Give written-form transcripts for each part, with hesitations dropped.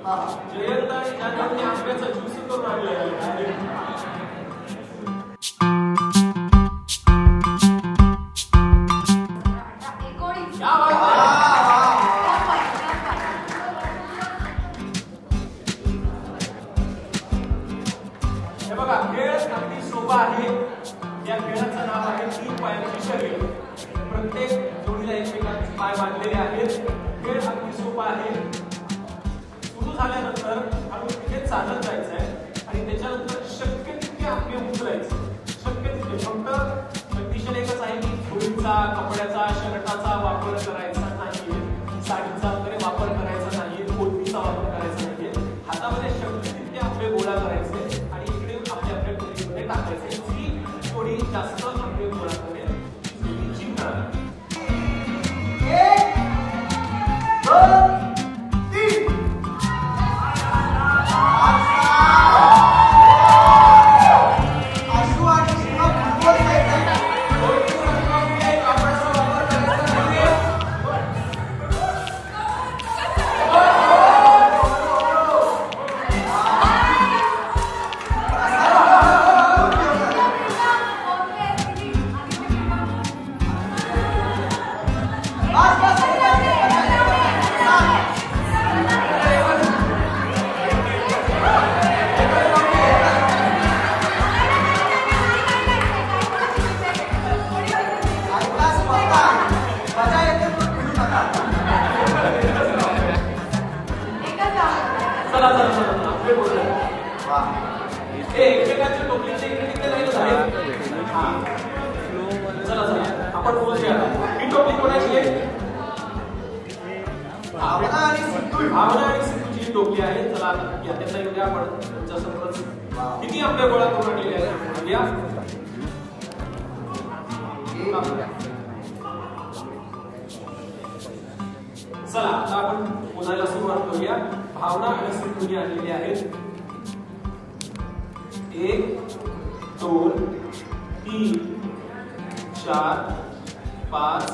जयंत आणि जान्हवी आंब्याचा ज्यूस करून आणलेला आहे. हे बघा, खेळ अगदी सोपा आहे. या खेळाचं नाव आहे 3 पायांची शर्यत. प्रत्येक जोडीला एकमेकांचे पाय बांधलेले आहेत. खेळ अगदी सोपा आहे. सुरू झाल्यानंतर हळू तिथे चालत जायचं आहे आणि त्याच्यानंतर शक्य तितके आपले उचलायचे. शक्य तितके. फक्त कंडिशन एकच आहे की झोळीचा, कपड्याचा, शर्टाचा वापर करायचा नाही, साडीचा वगैरे वापर करायचा नाही, कोथीचा वापर करायचा नाही. हातामध्ये शक्य तितके आपले गोळा करायचे आणि इकडे आपल्या आपल्या टोळीमध्ये टाकायचे. जी थोडी जास्त आपले गोळा करेल ती जिंकणार. एकमेकांच्या टोपलीचे इकडे तिकडे लाईन आहेत. चला चला आपण पोहोचूया. ही टोपली कोणाची आहे? भावना आणि सिद्धूची टोपली आहे. चला आता त्याचा येऊया आपण तुमच्या समोरच. किती आपल्या गोळा करून आणलेले आहेत या. चला आता आपण मोजायला सुरुवात करूया. भावना आणि सिद्धूने आणलेले आहेत 1 2 3 4 5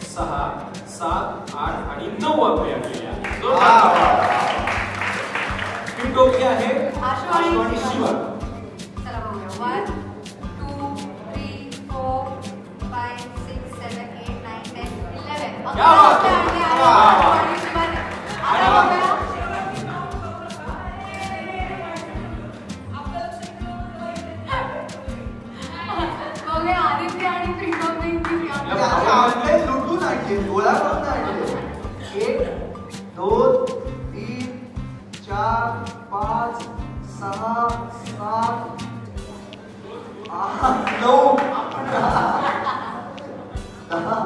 6 7 8 आणि 9 आपले आणलेले आहेत. ही टोपली आहे आशु आणि शिवा. चला बघूया. 1 2 3 4 5 6 7 8 9 10 11. क्या बात है. आदित्य आणि प्रियम लुटून आणले, गोळा करून आणले. 1 2 3 4 5 6 7 8 9 10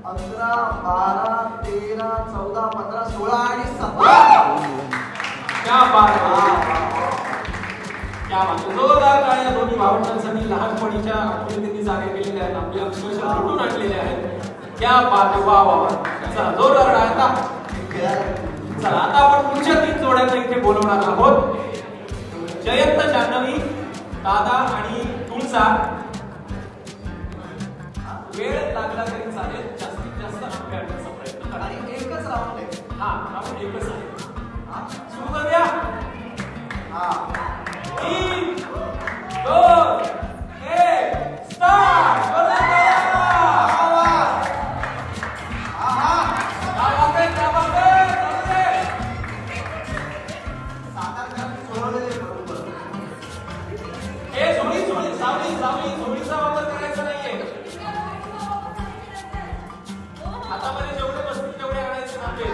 11 12 13 14 15 16 आणि 17. क्या बात आहे. क्या बात आहे. जोरदार टाळ्या दोन्ही भावंडांसाठी. लहानपणीच्या आठवणी त्यांनी जागे केलेल्या आहेत. आपल्या अक्षरशः लुटून आणलेले आहेत. क्या बात आहे. वा वा वा. चला जोरदार टाळ्या. चला आता आपण पुढच्या 3 जोड्यांना इथे बोलवणार आहोत. जयंत, जान्हवी, दादा आणि तुळसा. वेळ लागला तरी चालेल. जास्तीत जास्त आंबे आणण्याचा प्रयत्न करा. आणि एकच राऊंड आहे. हा राऊंड एकच आहे. सुरू करूया. 3 2 1 स्टार्ट. झोळीचा वापर करायचा नाहीये. हातामध्ये जेवढे बसतील तेवढे आणायचे नाते.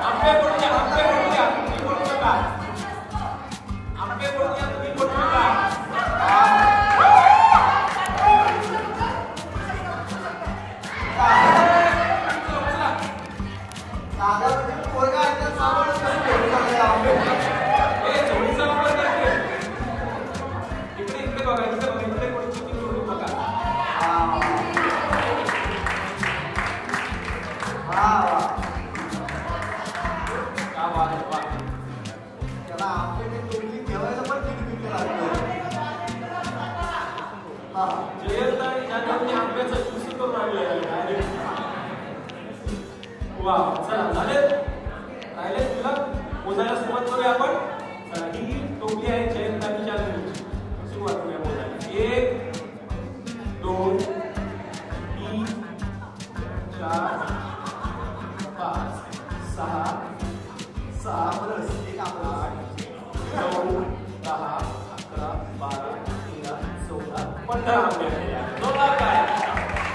आंबे पडले. वा चला झाले राहिले तुला मोजायला सुरुवात करूया आपण. चला ही टोपली आहे जयंताची चालू सुरुवात करूया मोजायला. 1 2 3 4 5 6 सहा प्लस एक आपला 8 9 10 11 12 13 14 15 आंबे आहेत. जोरदार काय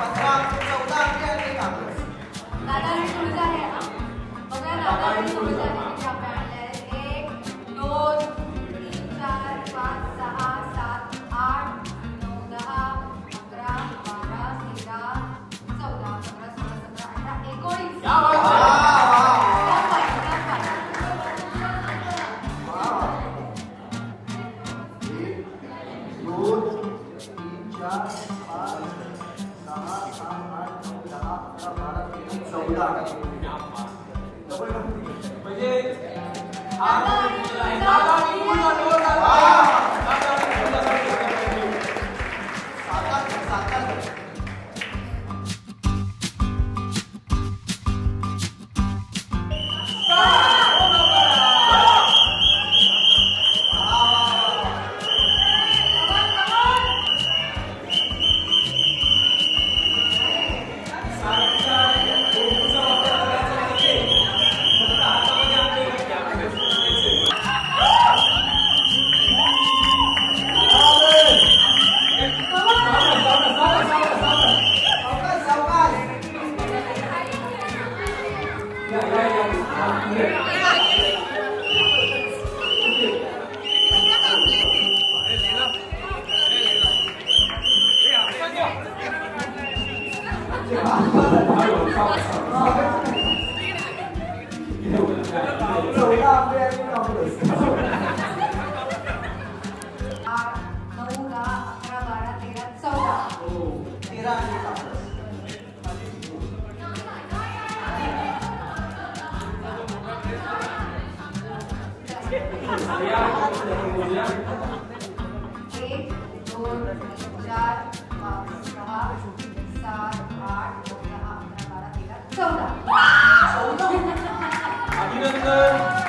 15 14 आणि एक आपलं. दादा आणि तुळजा आहे ना बघा. दादा आणि तुळजा किती आंबे आणले. 1 2 3 4 5 6 7 8 9 10 11 12 13 14 15 16 17 18 19. या बात आहे. म्हणजे अभिनंदन.